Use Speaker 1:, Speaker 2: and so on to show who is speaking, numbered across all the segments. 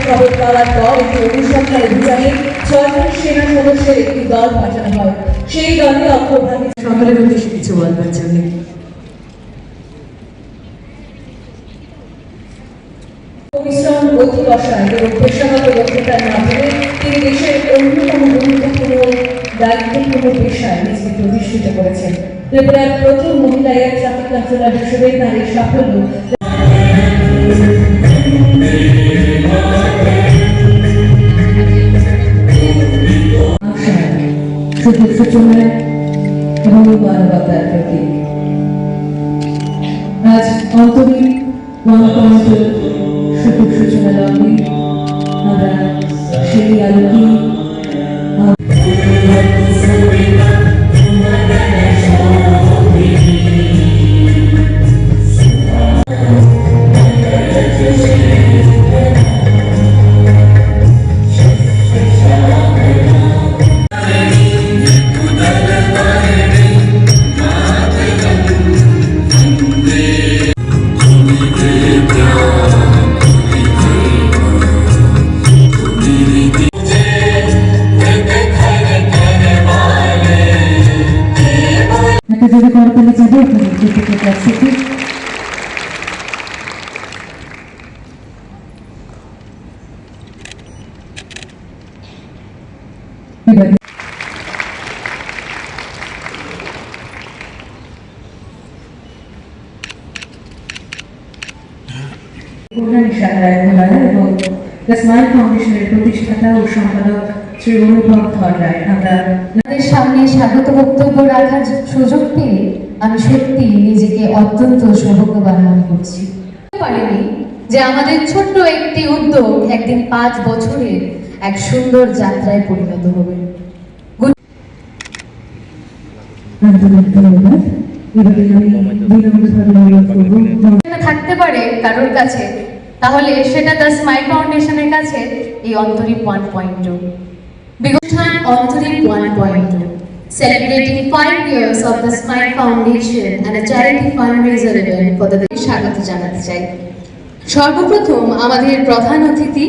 Speaker 1: খবর পাওয়ার পর একটি অনুসন্ধান অভিযানে 6 জন সেনা সদস্যের একটি দল পাঠানো হয়। সেই দলে অগ্রভাগে
Speaker 2: সকলের উদ্দেশ্যে কিছু বলবার জন্য
Speaker 1: পরিশ্রম, অধিবসায় এবং পেশাগত দক্ষতার মাধ্যমে তিনি দেশের অন্যতম গুরুত্বপূর্ণ দায়িত্বপূর্ণ পেশায় নিজেকে প্রতিষ্ঠিত করেছেন। ত্রিপুরার প্রথম মহিলা এয়ার ট্রাফিক কন্ট্রোলার হিসেবে তার এই সাফল্য সুযোগ সূচনায় মানবতার প্রতি আজ অন্তরীণ সুযোগ সূচনা লগ্নে আমরা সেই আলোকে যদি করতালি যাবে আপনাদের থেকে কাছ থেকে এবং দ্য স্মাইল ফাউন্ডেশনের প্রতিষ্ঠাতা ও সম্পাদক শ্রী অনুভব ধর রায়
Speaker 3: আপনাদের সামনে স্বাগত বক্তব্য রাখার সুযোগ পেয়ে আমি সত্যি নিজেকে অত্যন্ত সৌভাগ্যবান মনে করছি। পারিনি যে আমাদের ছোট্ট একটি উদ্যোগ একদিন 5 বছরের এক সুন্দর যাত্রায় পরিণত হবে। থাকতে পারে কারোর কাছে, তাহলে সেটা দ্য স্মাইল ফাউন্ডেশনের কাছে এই অন্তরীপ 1.2 Bigothan Antarip 1.2, celebrating 5 years of the Smile Foundation and a charity fundraiser event for the স্বাগত জানাতে চাই। সর্বপ্রথম আমাদের প্রধান অতিথি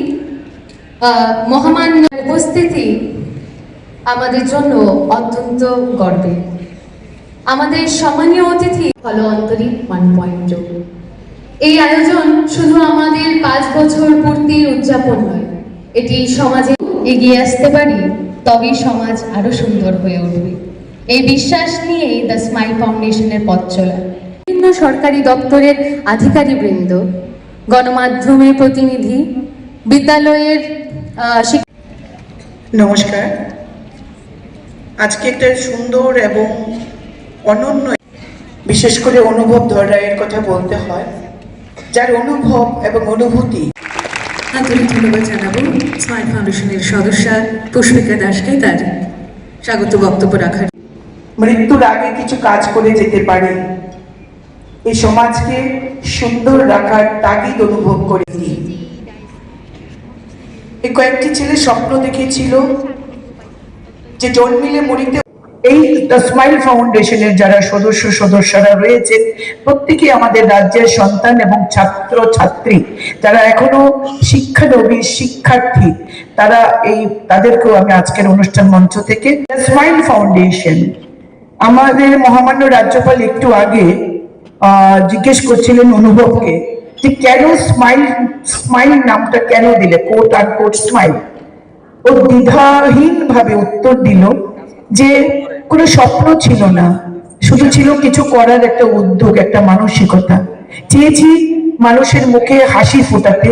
Speaker 3: মহামান্য উপস্থিতি আমাদের জন্য অত্যন্ত গর্বের। আমাদের সম্মানীয় অতিথি হলো অন্তরীপ 1.2। এই আয়োজন শুধু আমাদের 5 বছর পূর্তির উদযাপন নয়, এটি সমাজে এগিয়ে আসতে পারি তবেই সমাজ আরো সুন্দর হয়ে উঠবে। এই বিশ্বাস নিয়েই দ্য স্মাইল ফাউন্ডেশনের পথ চলা। বিভিন্ন সরকারি দপ্তরের আধিকারিকবৃন্দ, গণমাধ্যমের প্রতিনিধি, বিদ্যালয়ের
Speaker 4: নমস্কার। আজকে একটা সুন্দর এবং অনন্য, বিশেষ করে অনুভব ধর রায়ের কথা বলতে হয়, যার অনুভব এবং অনুভূতি।
Speaker 2: আন্তরিক ধন্যবাদ জানাবো স্মাইল ফাউন্ডেশনের সদস্যা পুষ্পিকা দাসকে তার স্বাগত বক্তব্য রাখার।
Speaker 4: মৃত্যুর আগে কিছু কাজ করে যেতে পারে, এই সমাজকে সুন্দর রাখার তাগিদ অনুভব করেছি। এই কয়েকটি ছেলে স্বপ্ন দেখেছিল যে জন্মিলে মরিতে। এই দ্য স্মাইল ফাউন্ডেশনের যারা সদস্যরা রয়েছে প্রত্যেকে আমাদের রাজ্যের সন্তান এবং ছাত্র ছাত্রী, যারা এখনো শিক্ষানবিশ শিক্ষার্থী, তাদেরকেও আমি আজকের অনুষ্ঠান মঞ্চ থেকে দ্য স্মাইল ফাউন্ডেশন। আমাদের মহামান্য রাজ্যপাল একটু আগে জিজ্ঞেস করছিলেন অনুভবকে যে কেন স্মাইল নামটা কেন দিলে, কোট আর কোট স্মাইল। ও দ্বিধাহীন ভাবে উত্তর দিল যে কোনো স্বপ্ন ছিল না, শুধু ছিল কিছু করার একটা উদ্যোগ, একটা মানসিকতা। চেয়েছি মানুষের মুখে হাসি ফোটাতে,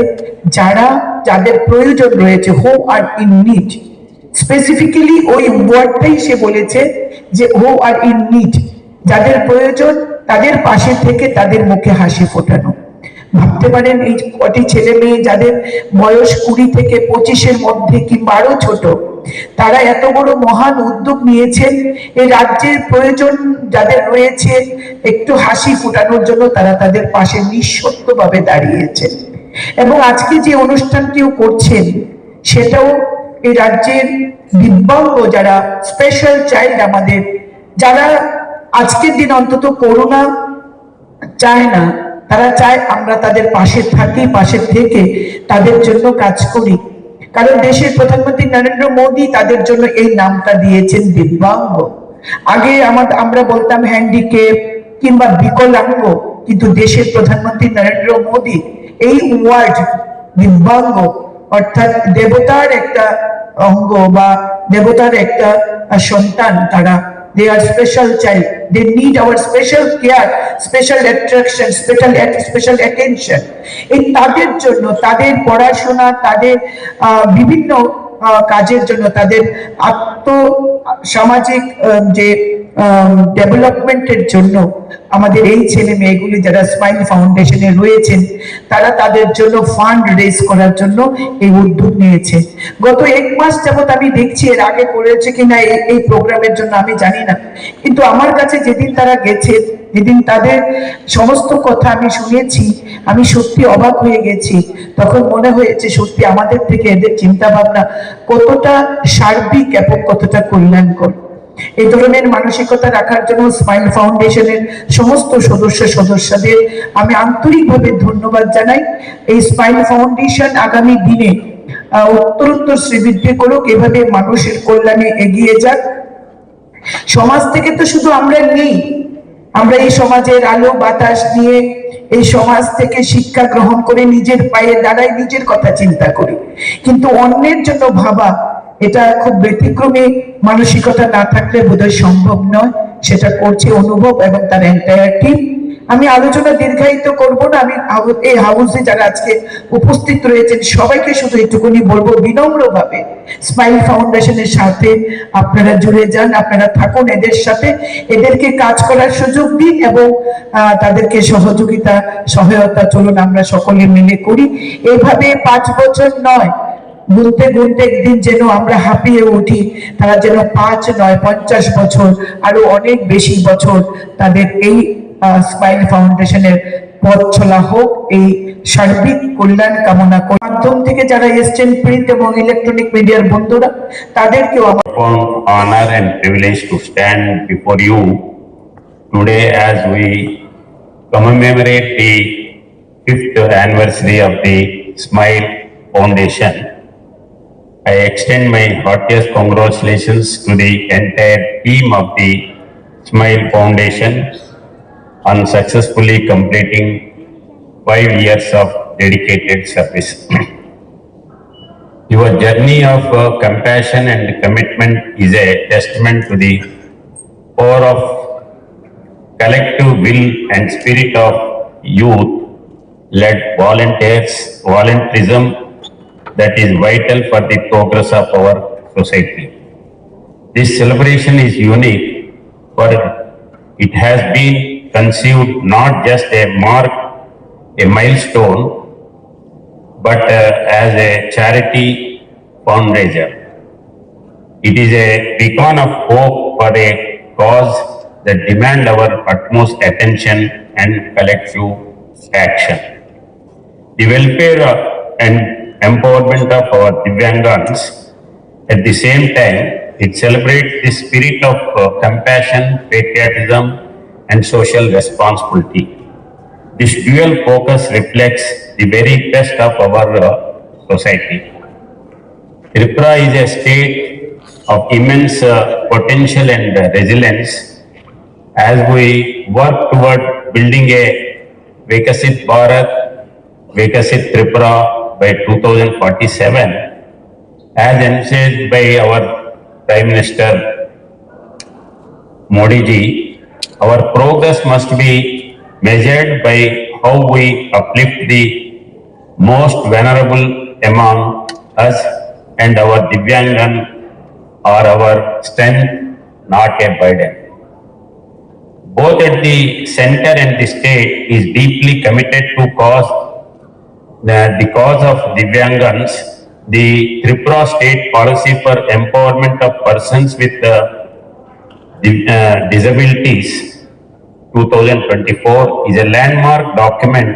Speaker 4: যাদের প্রয়োজন রয়েছে, হু আর ইন নিড। স্পেসিফিক্যালি ওই ওয়ার্ডটাই সে বলেছে যে হু আর ইন নিড, যাদের প্রয়োজন তাদের পাশে থেকে তাদের মুখে হাসি ফোটানো। ভাবতে পারেন এই কটি ছেলে মেয়ে যাদের বয়স 20 থেকে 25-এর মধ্যে কিংবা আরো ছোট, তারা এত বড় মহান উদ্যোগ নিয়েছেন এই রাজ্যের প্রয়োজন যাদের রয়েছে একটু হাসি ফোটানোর জন্য, তারা তাদের পাশে নিঃশর্তভাবে দাঁড়িয়েছেন। এবং আজকে যে অনুষ্ঠানটিও করছেন সেটাও এই রাজ্যের দিব্যাঙ্গ যারা স্পেশাল চাইল্ড আমাদের, যারা আজকের দিন অন্তত করোনা চায় না, তারা চায় আমরা তাদের পাশে থাকি, পাশে থেকে তাদের জন্য কাজ করি। কারণ দেশের প্রধানমন্ত্রী নরেন্দ্র মোদী তাদের জন্য এই নামটা দিয়েছেন দিব্যাঙ্গ। আগে আমরা বলতাম হ্যান্ডিক্যাপ কিংবা বিকলাঙ্গ, কিন্তু দেশের প্রধানমন্ত্রী নরেন্দ্র মোদী এই ওয়ার্ড দিব্যাঙ্গ অর্থাৎ দেবতার একটা অঙ্গ বা দেবতার একটা সন্তান, তারা they are special child, they need our special care, special attraction, special attention। এই তাদের জন্য, তাদের পড়াশোনা, তাদের বিভিন্ন কাজের জন্য, তাদের সামাজিক যে ডেভেলপমেন্টের জন্য আমাদের এই ছেলে মেয়েগুলি যারা স্মাইল ফাউন্ডেশনে রয়েছেন, তারা তাদের জন্য ফান্ড রেজ করার জন্য এই উদ্যোগ নিয়েছে। গত 1 মাস যাবত আমি দেখছি, এর আগে করেছে কিনা এই প্রোগ্রামের জন্য আমি জানি না, কিন্তু আমার কাছে যেদিন তারা গেছে, যেদিন তাদের সমস্ত কথা আমি শুনেছি, আমি সত্যি অবাক হয়ে গেছি। তখন মনে হয়েছে সত্যি আমাদের থেকে এদের চিন্তা ভাবনা কতটা সার্বিক এবং কতটা কল্যাণকর। এই ধরনের মানসিকতা রাখার জন্য স্মাইল ফাউন্ডেশনের সমস্ত সদস্যদের আমি আন্তরিকভাবে ধন্যবাদ জানাই। এই স্মাইল ফাউন্ডেশন আগামী দিনে উত্তরোত্তর শ্রীবৃদ্ধি করুক, এভাবে মানুষের কল্যাণে এগিয়ে যাক। সমাজ থেকে তো শুধু আমরা নেই, আমরা এই সমাজের আলো বাতাস নিয়ে এই সমাজ থেকে শিক্ষা গ্রহণ করে নিজের পায়ে দাঁড়াই, নিজের কথা চিন্তা করি, কিন্তু অন্যের জন্য ভাবা এটা খুব ব্যতিক্রমী মানসিকতা না থাকলে বোধহয় সম্ভব নয়। সেটা করছে অনুভব এবং তার এন্টায়ার টিম। আমি আলোচনা দীর্ঘায়িত করব না, আমি এই হাউসে যারা আজকে উপস্থিত রয়েছেন সবাইকে শুধু এটুকুনি বলবো, বিনম্রভাবে স্মাইল ফাউন্ডেশনের সাথে আপনারা জুড়ে যান, আপনারা থাকুন এদের সাথে, এদেরকে কাজ করার সুযোগ দিন এবং তাদেরকে সহায়তা চলুন আমরা সকলে মিলে করি। এভাবে 5 বছর নয়, গুনতে গুনতে একদিন যেন আমরা হাঁপিয়ে উঠি, তারা যেন 5 নয় 50 বছর আরো অনেক বেশি বছর তাদের এই স্মাইল ফাউন্ডেশনের পথ চলা হোক, এই সার্বিক কল্যাণ কামনা করে। মাধ্যম থেকে যারা এসছেন, প্রিন্ট এবং ইলেকট্রনিক মিডিয়ার বন্ধুরা, তাদেরকেও আমার
Speaker 5: honor and privilege to stand before you today as we commemorate the 5th anniversary of the Smile Foundation. I extend my heartiest congratulations to the entire team of the Smile Foundation on successfully completing 5 years of dedicated service. Your journey of compassion and commitment is a testament to the power of collective will and spirit of youth-led volunteerism that is vital for the progress of our society. This celebration is unique, for it has been conceived not just a milestone, but as a charity fundraiser. It is a beacon of hope for a cause that demand our utmost attention and collective action. The welfare and empowerment of our Divyangans. At the same time, it celebrates the spirit of compassion, patriotism, and social responsibility. This dual focus reflects the very best of our society. Tripura is a state of immense potential and resilience. As we work toward building a Vikasit Bharat, Vikasit Tripura by 2047, as envisaged by our Prime Minister Modi ji, our progress must be measured by how we uplift the most vulnerable among us, and our Divyangan are our strength, not a burden. Both at the center and the state is deeply committed to the cause of Divyangans. The Tripura state policy for empowerment of persons with disabilities 2024 is a landmark document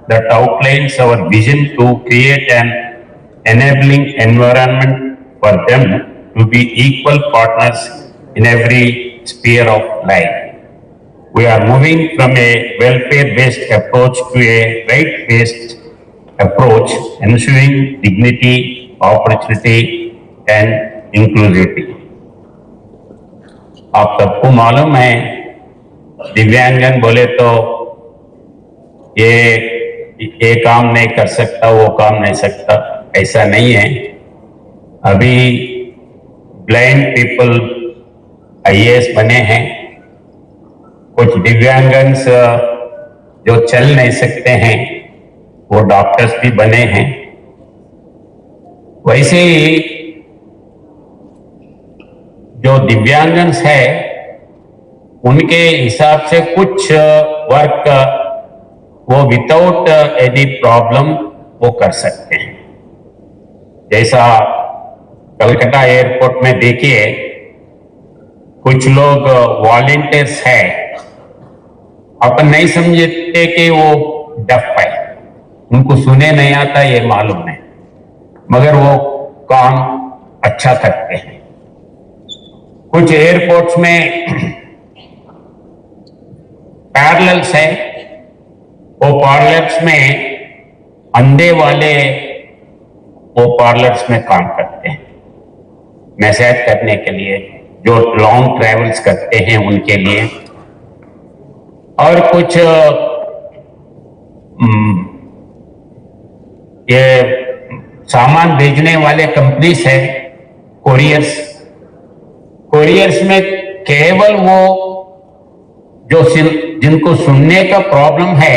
Speaker 5: that outlines our vision to create an enabling environment for them to be equal partners in every sphere of life. we are moving from a welfare-based approach to a right-based approach, ensuring dignity, opportunity, and inclusivity. आप सबको मालूम है, दिव्यांगन बोले तो ये काम नहीं कर सकता, वो काम नहीं सकता, ऐसा नहीं है। अभी ब्लाइंड पीपल IAS बने हैं, कुछ दिव्यांगन्स जो चल नहीं सकते हैं वो डॉक्टर्स भी बने हैं। वैसे ही जो दिव्यांगन्स है उनके हिसाब से कुछ वर्क वो विदाउट एनी प्रॉब्लम वो कर सकते हैं। जैसा कलकत्ता एयरपोर्ट में देखिए, कुछ लोग वॉलंटियर्स है, अपन नहीं समझते कि वो डफ है, उनको सुने नहीं आता, ये मालूम है, मगर वो काम अच्छा करते हैं। कुछ एयरपोर्ट्स में पैरेलल्स है, वो पार्लर्स में अंधे वाले वो पार्लर्स में काम करते हैं, मैसेज करने के लिए, जो लॉन्ग ट्रैवल्स करते हैं उनके लिए। और कुछ ये सामान भेजने वाले कंपनीज है, कोरियर्स में केवल वो जो जिनको सुनने का प्रॉब्लम है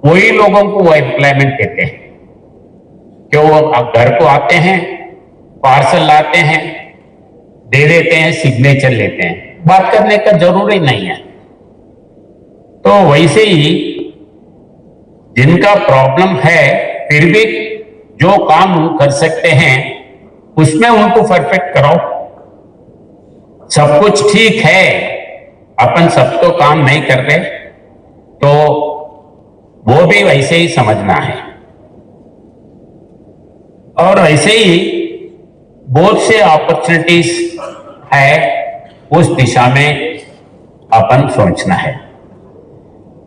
Speaker 5: वही लोगों को वो एम्प्लॉयमेंट देते हैं, कि वो घर को आते हैं, पार्सल लाते हैं, दे देते हैं, सिग्नेचर लेते हैं, बात करने का जरूरी नहीं है। तो वैसे ही जिनका प्रॉब्लम है फिर भी जो काम वो कर सकते हैं उसमें उनको परफेक्ट कराओ। सब कुछ ठीक है, अपन सब तो काम नहीं कर रहे, तो वो भी वैसे ही समझना है। और ऐसे ही बहुत से अपॉर्चुनिटीज है, उस दिशा में अपन सोचना है।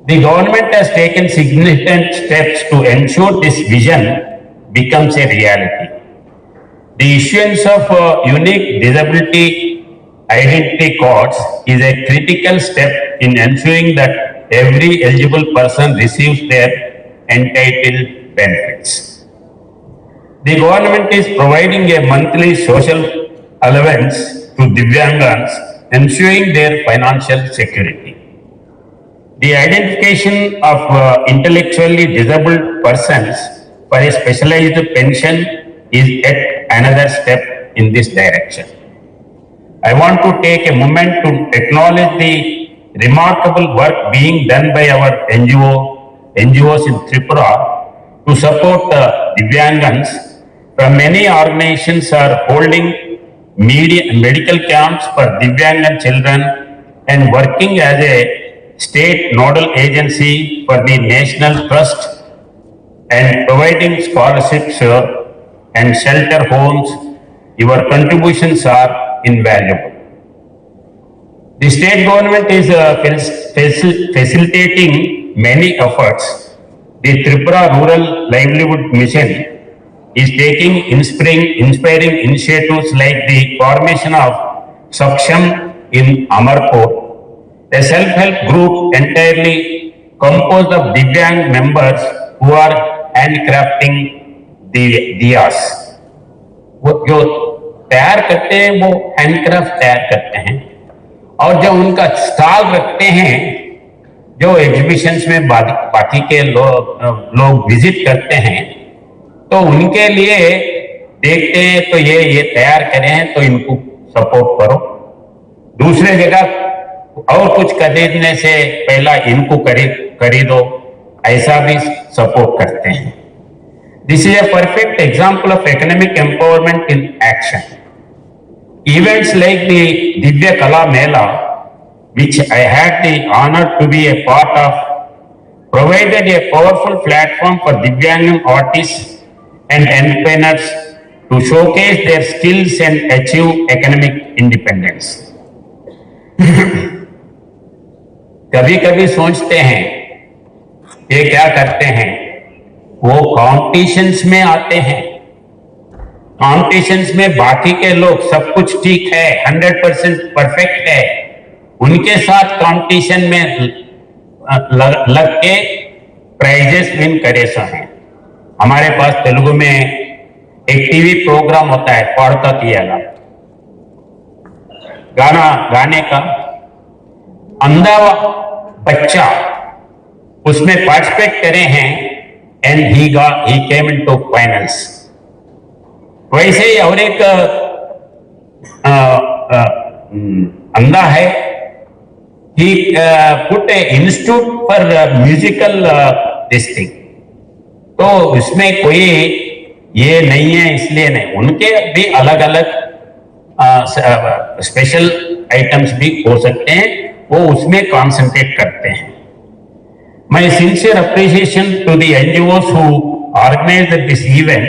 Speaker 5: The government has taken significant steps to ensure this vision becomes a reality. The issuance of unique disability identity cards is a critical step in ensuring that every eligible person receives their entitled benefits. The government is providing a monthly social allowance to Divyangans, ensuring their financial security. The identification of intellectually disabled persons for a specialized pension is yet another step in this direction. I want to take a moment to acknowledge the remarkable work being done by our NGOs in Tripura to support Divyangans. From many organizations are holding medical camps for Divyangan children and working as a state nodal agency for the National Trust and providing scholarships and shelter homes. Your contributions are invaluable. The state government is facilitating many efforts. The Tripura Rural Livelihood Mission is taking inspiring initiatives like the formation of Saksham in Amarpur, a self-help group entirely composed of Divyang members who are handcrafting diyas. वो जो तैयार करते हैं वो handcraft तैयार करते हैं, और जो उनका स्टॉल रखते हैं, जो एग्जीबिशंस में बाकी के लोग विजिट करते हैं, तो उनके लिए देखते हैं तो ये तैयार करे हैं तो इनको सपोर्ट करो। दूसरे जगह और कुछ खरीदने से पहला इनको खरीदो, ऐसा भी सपोर्ट करते हैं। This is a perfect example of economic empowerment in action. Events like the Divya Kala Mela, which I had the honor to be a part of, provided a powerful platform for Divyangam artists and entrepreneurs to showcase their skills and achieve economic independence. कभी कभी सोचते हैं ये क्या करते हैं, वो competitions में आते हैं, कॉम्पिटिशन्स में बाकी के लोग सब कुछ ठीक है, 100% परफेक्ट है, उनके साथ कंपटीशन में लग के प्राइजेस विन करे सो हैं। हमारे पास तेलुगु में एक टीवी प्रोग्राम होता है पढ़ता तीयगा, गाने का अंधा बच्चा उसमें पार्टिसिपेट करे हैं and he came into finals. वैसे ही और एक अंधा है, he put a institute for musical this thing। तो इसमें कोई ये नहीं है इसलिए नहीं, उनके भी अलग अलग स्पेशल आइटम्स भी हो सकते हैं, वो उसमें कॉन्सेंट्रेट करते हैं। My sincere appreciation to the NGOs who organized this event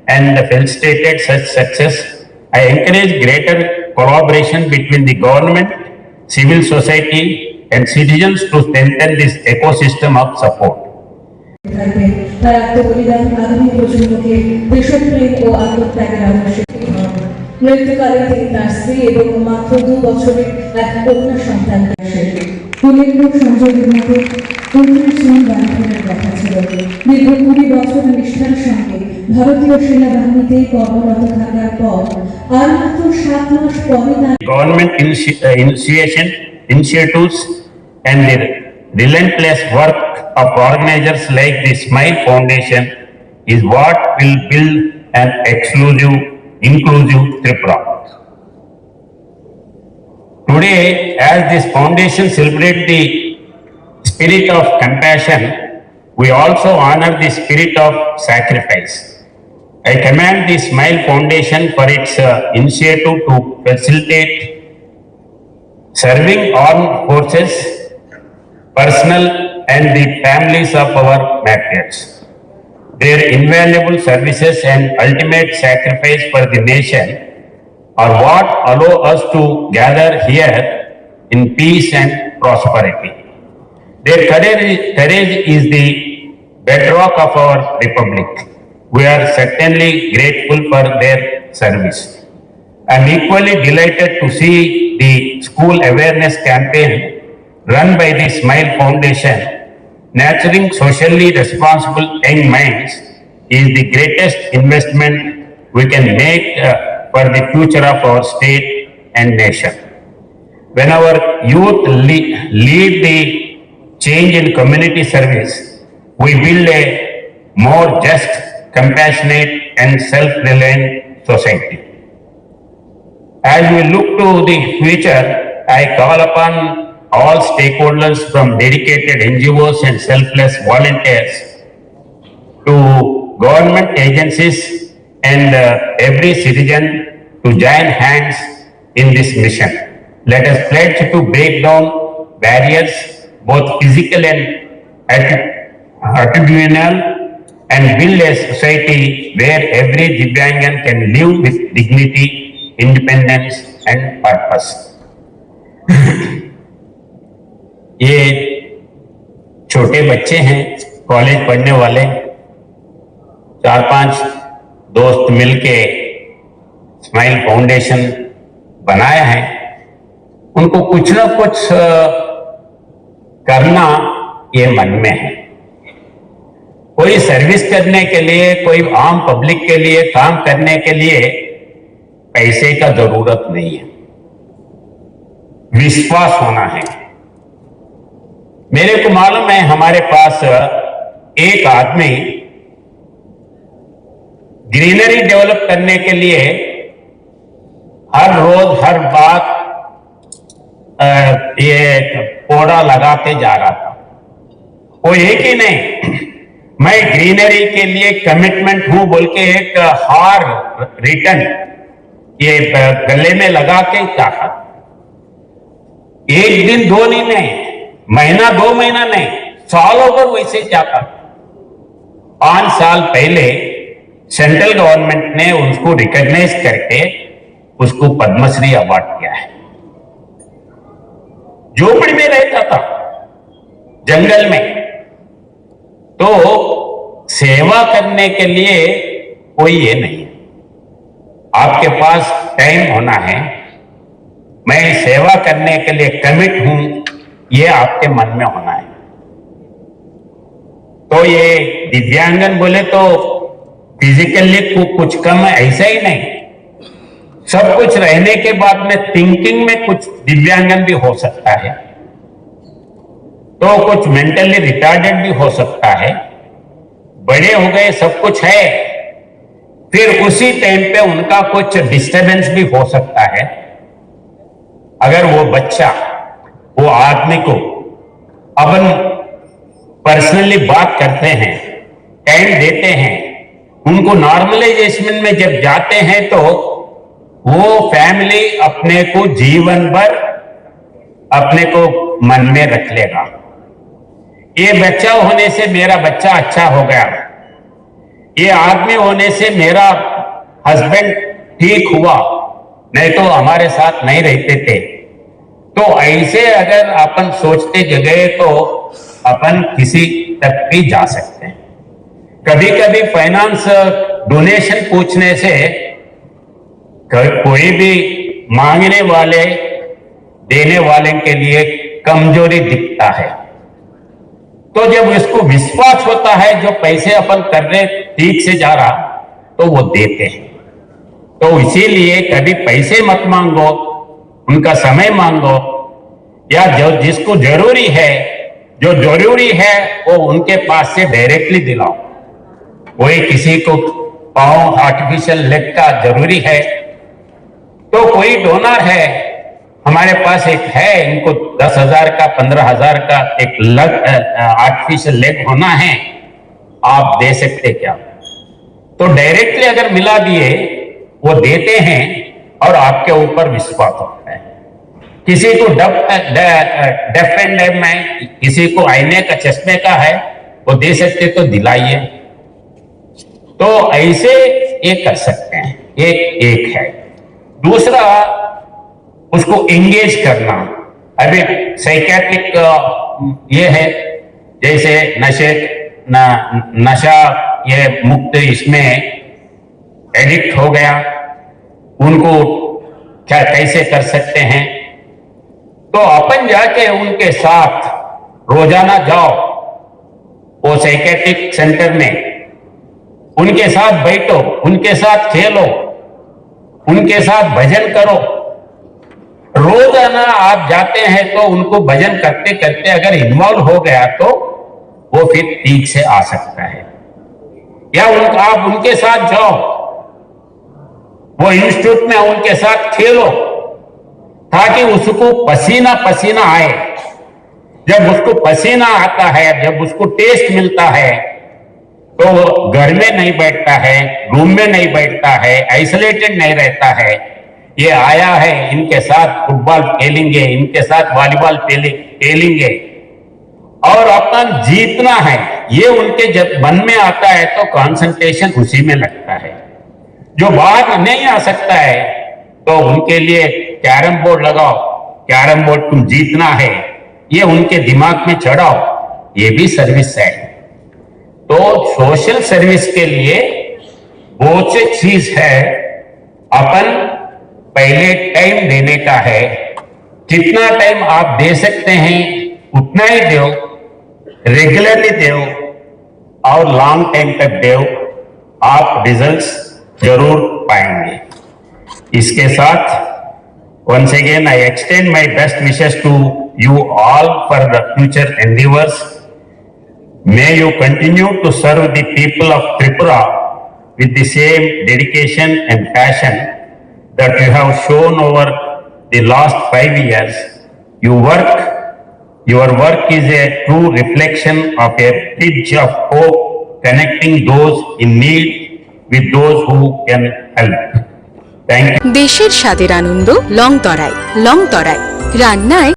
Speaker 5: and facilitated such success. I encourage greater collaboration between the government, civil society and citizens to strengthen this ecosystem of support.
Speaker 1: তার আত্মবলিদান আগামী প্রজন্মকে দেশপ্রেম ও আত্মত্যাগের আদর্শে মৃত্যুকালে তিনি তার স্ত্রী এবং মাত্র 2 বছরের এক কন্যা সন্তান আসেন। উল্লেখ্য সংযোগের মতো 29 জন বান্ধবের কথা ছিল। দীর্ঘ 20 বছর নিষ্ঠার সঙ্গে ভারতীয় সেনাবাহিনীতে কর্মরত থাকার পর আর মাত্র 7 মাস পরে তার
Speaker 5: Government initiatives and the relentless work of organizers like the Smile Foundation is what will build an inclusive Tripura. Today, as this foundation celebrates the spirit of compassion, we also honor the spirit of sacrifice. I commend the Smile Foundation for its initiative to facilitate serving armed forces, personnel and the families of our martyrs. Their invaluable services and ultimate sacrifice for the nation are what allow us to gather here in peace and prosperity. Their courage is the bedrock of our republic. We are certainly grateful for their service. I am equally delighted to see the school awareness campaign run by the Smile Foundation. Nurturing socially responsible young minds is the greatest investment we can make for the future of our state and nation. When our youth lead the change in community service, we build a more just, compassionate and self-reliant society. As we look to the future, I call upon all stakeholders from dedicated NGOs and selfless volunteers to government agencies and every citizen to join hands in this mission. Let us pledge to break down barriers, both physical and attitudinal, and build a society where every Divyangan can live with dignity, independence and purpose. ये छोटे बच्चे हैं, college पढ़ने वाले, 4-5 दोस्त मिलके smile foundation बनाया है। उनको कुछ ना कुछ करना ये मन में है। कोई सर्विस करने के लिए, कोई आम पब्लिक के लिए काम करने के लिए पैसे का जरूरत नहीं है, विश्वास होना है। मेरे को मालूम है हमारे पास एक आदमी ग्रीनरी डेवलप करने के लिए हर रोज हर बात ये पौधा लगाते जा रहा था। वो एक ही नहीं, मैं ग्रीनरी के लिए कमिटमेंट हूं बोल के एक हार रिटर्न ये गले में लगा के चाहा। एक दिन 2 दिन नहीं, महीना 2 महीना नहीं, सालों भर वैसे जाता। 5 साल पहले सेंट्रल गवर्नमेंट ने उसको रिकॉग्नाइज करके उसको पद्मश्री अवार्ड किया है। झोपड़ी में रहता था, जंगल में। तो सेवा करने के लिए कोई ये नहीं है, आपके पास टाइम होना है, मैं सेवा करने के लिए कमिट हूं, ये आपके मन में होना है। तो ये दिव्यांगन बोले तो फिजिकली कुछ कम है ऐसा ही नहीं, सब कुछ रहने के बाद में थिंकिंग में कुछ दिव्यांगन भी हो सकता है, तो कुछ मेंटली रिटार्डेड भी हो सकता है। बड़े हो गए सब कुछ है, फिर उसी टाइम पे उनका कुछ डिस्टरबेंस भी हो सकता है। अगर वो बच्चा वो आदमी को अपन पर्सनली बात करते हैं, टाइम देते हैं, उनको नॉर्मलाइजेशन में जब जाते हैं तो वो फैमिली अपने को जीवन भर अपने को मन में रख लेगा। ये बच्चा होने से मेरा बच्चा अच्छा हो गया, ये आदमी होने से मेरा हस्बैंड ठीक हुआ, नहीं तो हमारे साथ नहीं रहते थे। तो ऐसे अगर अपन सोचते गए तो अपन किसी तक भी जा सकते हैं। कभी कभी फाइनेंस डोनेशन पूछने से कोई भी मांगने वाले देने वाले के लिए कमजोरी दिखता है। तो जब इसको विश्वास होता है जो पैसे अपन कर रहे ठीक से जा रहा, तो वो देते हैं। तो इसीलिए कभी पैसे मत मांगो, उनका समय मांगो, या जो जिसको जरूरी है, जो जरूरी है वो उनके पास से डायरेक्टली दिलाओ। कोई किसी को पाँव आर्टिफिशियल लेग का जरूरी है, तो कोई डोनर है हमारे पास एक है, इनको 10,000 का 15,000 का एक आर्टिफिशियल लेग होना है, आप दे सकते क्या? तो डायरेक्टली अगर मिला दिए वो देते हैं और आपके ऊपर विश्वास होता है। किसी को डेफ एंड डेफ में, किसी को आईने का चश्मे का है, वो दे सकते तो दिलाइए। तो ऐसे ये कर सकते हैं, एक है। दूसरा, उसको एंगेज करना। अभी साइकेट्रिक ये है, जैसे नशा ये मुक्त इसमें एडिक्ट हो गया, उनको क्या कैसे कर सकते हैं? तो अपन जाके उनके साथ रोजाना जाओ, वो साइकेट्रिक सेंटर में उनके साथ बैठो, उनके साथ खेलो, उनके साथ भजन करो। रोजाना आप जाते हैं तो उनको भजन करते करते अगर इन्वॉल्व हो गया तो वो फिर ठीक से आ सकता है। या आप उनके साथ जाओ, वो इंस्टीट्यूट में उनके साथ खेलो, ताकि उसको पसीना पसीना आए। जब उसको पसीना आता है, जब उसको टेस्ट मिलता है, तो वो घर में नहीं बैठता है, रूम में नहीं बैठता है, आइसोलेटेड नहीं रहता है। ये आया है, इनके साथ फुटबॉल खेलेंगे, इनके साथ वॉलीबॉल खेलेंगे और अपन जीतना है, ये उनके जब मन में आता है तो कंसंट्रेशन उसी में लगता है। जो बाहर नहीं आ सकता है तो उनके लिए कैरम बोर्ड लगाओ, कैरम बोर्ड तुम जीतना है, ये उनके दिमाग में चढ़ाओ, ये भी सर्विस है। तो सोशल सर्विस के लिए बहुत सी चीज है, अपन पहले टाइम देने का है। जितना टाइम आप दे सकते हैं उतना ही दो, रेगुलरली दो और लॉन्ग टाइम तक दो, आप रिजल्ट्स जरूर पाएंगे। इसके साथ once again I extend my best wishes to you all for the future endeavors. May you continue to serve the people of Tripura with the same dedication and passion that you have shown over the last 5 years. Your work is a true reflection of a bridge of hope, connecting those in need with those who can help. Thank you.
Speaker 6: দেশের স্বাদের আনন্দ লংতরায় রান্নায়